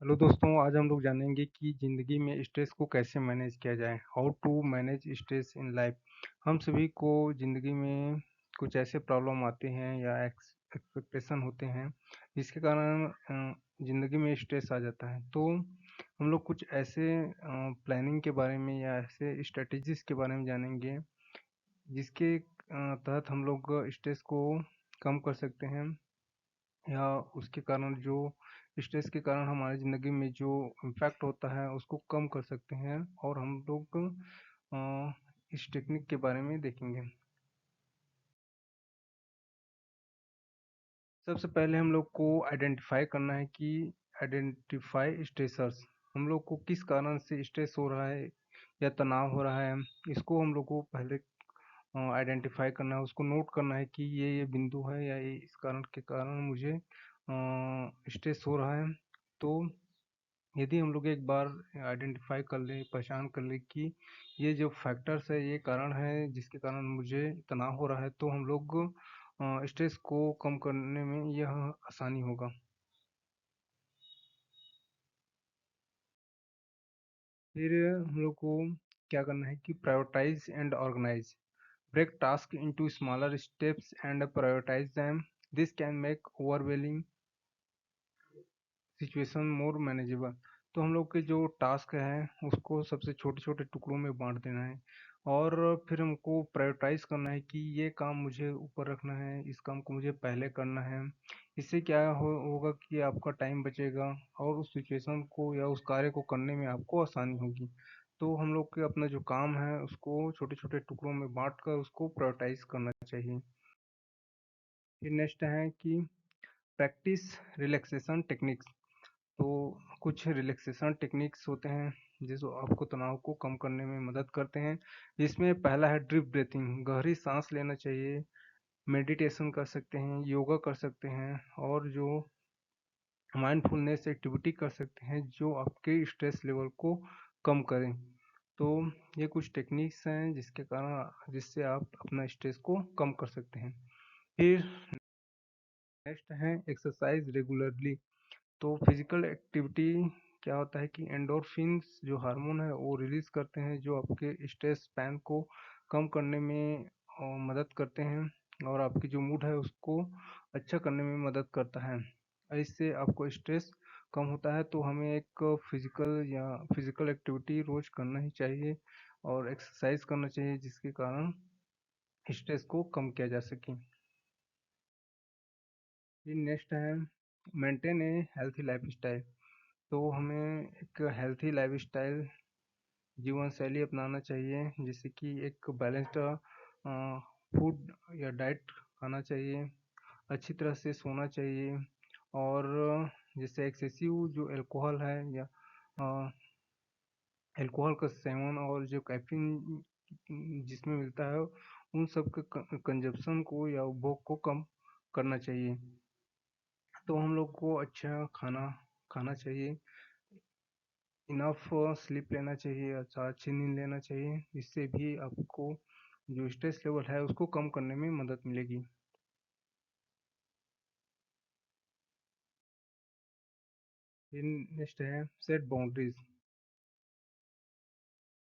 Hello दोस्तों, आज हम लोग जानेंगे कि ज़िंदगी में स्ट्रेस को कैसे मैनेज किया जाए। How to manage stress in life. हम सभी को ज़िंदगी में कुछ ऐसे प्रॉब्लम आते हैं या एक्सपेक्टेशन होते हैं जिसके कारण ज़िंदगी में स्ट्रेस आ जाता है। तो हम लोग कुछ ऐसे प्लानिंग के बारे में या ऐसे स्ट्रेटजीज के बारे में जानेंगे जिसके तहत हम लोग स्ट्रेस को कम कर सकते हैं या उसके कारण जो स्ट्रेस के कारण हमारी ज़िंदगी में जो इम्पैक्ट होता है उसको कम कर सकते हैं। और हम लोग इस टेक्निक के बारे में देखेंगे। सबसे पहले हम लोग को आइडेंटिफाई करना है कि आइडेंटिफाई स्ट्रेसर्स। हम लोग को किस कारण से स्ट्रेस हो रहा है या तनाव हो रहा है, इसको हम लोग को पहले आइडेंटिफाई करना है, उसको नोट करना है कि ये बिंदु है या ये इस कारण के कारण मुझे स्ट्रेस हो रहा है। तो यदि हम लोग एक बार आइडेंटिफाई कर लें, पहचान कर लें कि ये जो फैक्टर्स है, ये कारण है जिसके कारण मुझे तनाव हो रहा है, तो हम लोग स्ट्रेस को कम करने में यह आसानी होगा। फिर हम लोग को क्या करना है कि prioritise and organise. Break task into smaller steps and prioritise them. This can make overwhelming situation more manageable. तो हम लोग के जो टास्क हैं उसको सबसे छोटे छोटे टुकड़ों में बांट देना है और फिर हमको प्रायोरिटाइज करना है कि ये काम मुझे ऊपर रखना है, इस काम को मुझे पहले करना है। इससे क्या होगा कि आपका टाइम बचेगा और उस सिचुएशन को या उस कार्य को करने में आपको आसानी होगी। तो हम लोग के अपना जो काम है उसको छोटे छोटे टुकड़ों में बांट कर उसको प्रायोरिटाइज करना चाहिए। फिर नेक्स्ट है कि प्रैक्टिस रिलैक्सेशन टेक्निक्स। तो कुछ रिलैक्सेशन टेक्निक्स होते हैं जो आपको तनाव को कम करने में मदद करते हैं। जिसमें पहला है डीप ब्रीथिंग, गहरी सांस लेना चाहिए। मेडिटेशन कर सकते हैं, योगा कर सकते हैं और जो माइंडफुलनेस एक्टिविटी कर सकते हैं जो आपके स्ट्रेस लेवल को कम करें। तो ये कुछ टेक्निक्स हैं जिससे आप अपना स्ट्रेस को कम कर सकते हैं। फिर नेक्स्ट है एक्सरसाइज रेगुलरली। तो फिजिकल एक्टिविटी क्या होता है कि एंडोर्फिन्स जो हार्मोन है वो रिलीज करते हैं जो आपके स्ट्रेस पैन को कम करने में मदद करते हैं और आपकी जो मूड है उसको अच्छा करने में मदद करता है। इससे आपको स्ट्रेस कम होता है, तो हमें एक फिजिकल एक्टिविटी रोज करना ही चाहिए और एक्सरसाइज करना चाहिए जिसके कारण स्ट्रेस को कम किया जा सके। फिर नेक्स्ट है मेंटेन ए हेल्थी लाइफ स्टाइल। तो हमें एक हेल्थी लाइफस्टाइल जीवन शैली अपनाना चाहिए जिससे कि एक बैलेंस्ड फूड या डाइट खाना चाहिए, अच्छी तरह से सोना चाहिए और जैसे एक्सेसिव जो अल्कोहल है या अल्कोहल का सेवन और जो कैफीन जिसमें मिलता है उन सब के कंजप्शन को या उपभोग को कम करना चाहिए। तो हम लोग को अच्छा खाना खाना चाहिए, इनफ स्लीप लेना चाहिए, अच्छा अच्छी नींद लेना चाहिए। इससे भी आपको जो स्ट्रेस लेवल है उसको कम करने में मदद मिलेगी। फिर नेक्स्ट है सेट बाउंड्रीज।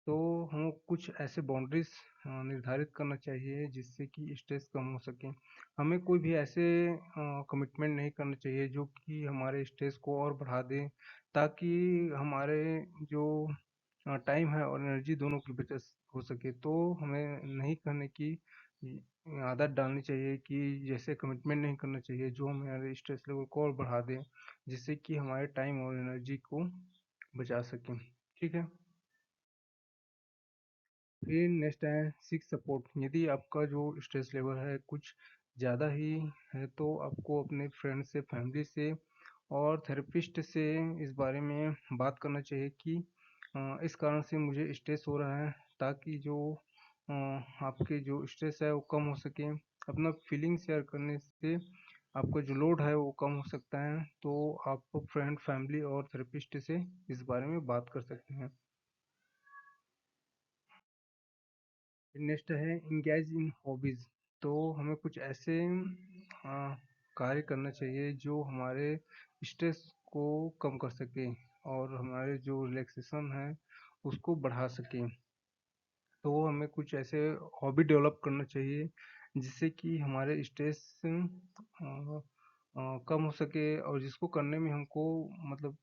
तो हम कुछ ऐसे बाउंड्रीज निर्धारित करना चाहिए जिससे कि स्ट्रेस कम हो सके। हमें कोई भी ऐसे कमिटमेंट नहीं करना चाहिए जो कि हमारे स्ट्रेस को और बढ़ा दे, ताकि हमारे जो टाइम है और एनर्जी दोनों की बचत हो सके। तो हमें नहीं करने की आदत डालनी चाहिए कि जैसे कमिटमेंट नहीं करना चाहिए जो हमारे स्ट्रेस लेवल को और बढ़ा दे, जिससे कि हमारे टाइम और एनर्जी को बचा सकें। ठीक है। फिर नेक्स्ट है सीक सपोर्ट। यदि आपका जो स्ट्रेस लेवल है कुछ ज़्यादा ही है तो आपको अपने फ्रेंड से, फैमिली से और थेरेपिस्ट से इस बारे में बात करना चाहिए कि इस कारण से मुझे स्ट्रेस हो रहा है, ताकि जो अ, आपके जो स्ट्रेस है वो कम हो सके। अपना फीलिंग शेयर करने से आपका जो लोड है वो कम हो सकता है। तो आप फ्रेंड, फैमिली और थेरेपिस्ट से इस बारे में बात कर सकते हैं। नेक्स्ट है इंगेज इन हॉबीज। तो हमें कुछ ऐसे कार्य करना चाहिए जो हमारे स्ट्रेस को कम कर सकें और हमारे जो रिलैक्सेशन है उसको बढ़ा सकें। तो हमें कुछ ऐसे हॉबी डेवलप करना चाहिए जिससे कि हमारे स्ट्रेस कम हो सके और जिसको करने में हमको मतलब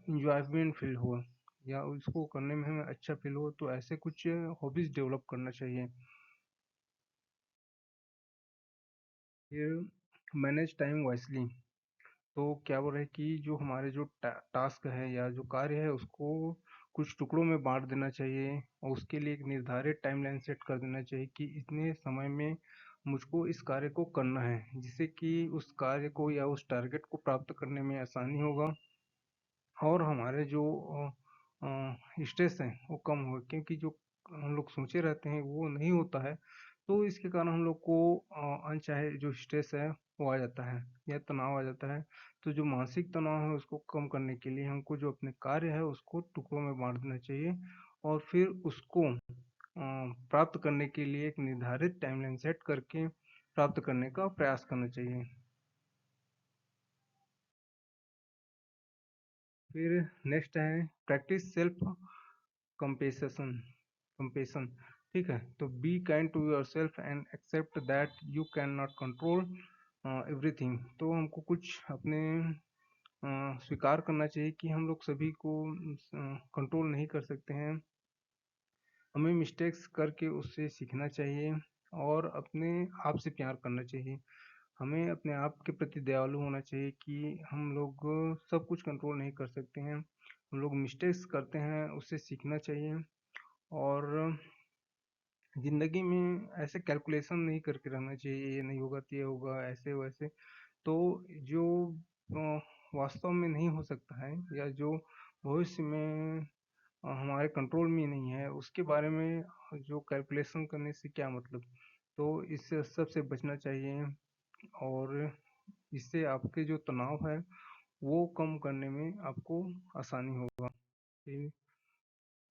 इंजॉयमेंट फील हो या उसको करने में हमें अच्छा फील हो, तो ऐसे कुछ हॉबीज डेवलप करना चाहिए। फिर मैनेज टाइम वाइसली। तो क्या बोल रहे हैं कि जो हमारे जो टास्क है या जो कार्य है उसको कुछ टुकड़ों में बांट देना चाहिए और उसके लिए एक निर्धारित टाइमलाइन सेट कर देना चाहिए कि इतने समय में मुझको इस कार्य को करना है, जिससे कि उस कार्य को या उस टारगेट को प्राप्त करने में आसानी होगा और हमारे जो स्ट्रेस है वो कम हो, क्योंकि जो हम लोग सोचे रहते हैं वो नहीं होता है। तो इसके कारण हम लोग को अनचाहे जो स्ट्रेस है वो आ जाता है या तनाव आ जाता है। तो जो मानसिक तनाव है उसको कम करने के लिए हमको जो अपने कार्य है उसको टुकड़ों में बांट देना चाहिए और फिर उसको प्राप्त करने के लिए एक निर्धारित टाइमलाइन सेट करके प्राप्त करने का प्रयास करना चाहिए। फिर नेक्स्ट है प्रैक्टिस सेल्फ कंपेशन कंपेशन। ठीक है, तो be kind to your self and accept that you can not control everything. तो हमको कुछ अपने स्वीकार करना चाहिए कि हम लोग सभी को कंट्रोल नहीं कर सकते हैं। हमें मिस्टेक्स करके उससे सीखना चाहिए और अपने आप से प्यार करना चाहिए। हमें अपने आप के प्रति दयालु होना चाहिए कि हम लोग सब कुछ कंट्रोल नहीं कर सकते हैं, हम लोग मिस्टेक्स करते हैं, उससे सीखना चाहिए। और ज़िंदगी में ऐसे कैलकुलेशन नहीं करके रहना चाहिए, ये नहीं होगा तो ये होगा, ऐसे वैसे। तो जो अ, वास्तव में नहीं हो सकता है या जो भविष्य में हमारे कंट्रोल में नहीं है, उसके बारे में जो कैलकुलेशन करने से क्या मतलब। तो इससे सब से बचना चाहिए और इससे आपके जो तनाव है वो कम करने में आपको आसानी होगा। फिर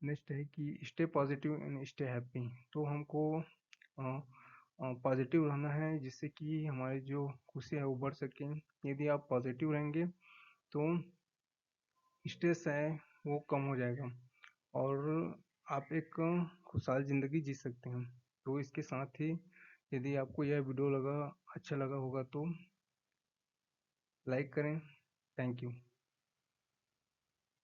नेक्स्ट है कि stay positive and stay happy. तो हमको पॉजिटिव रहना है जिससे कि हमारी जो खुशी है वो बढ़ सके। यदि आप पॉजिटिव रहेंगे तो स्ट्रेस है वो कम हो जाएगा और आप एक खुशहाल ज़िंदगी जी सकते हैं। तो इसके साथ ही यदि आपको यह वीडियो अच्छा लगा होगा तो लाइक करें। Thank you.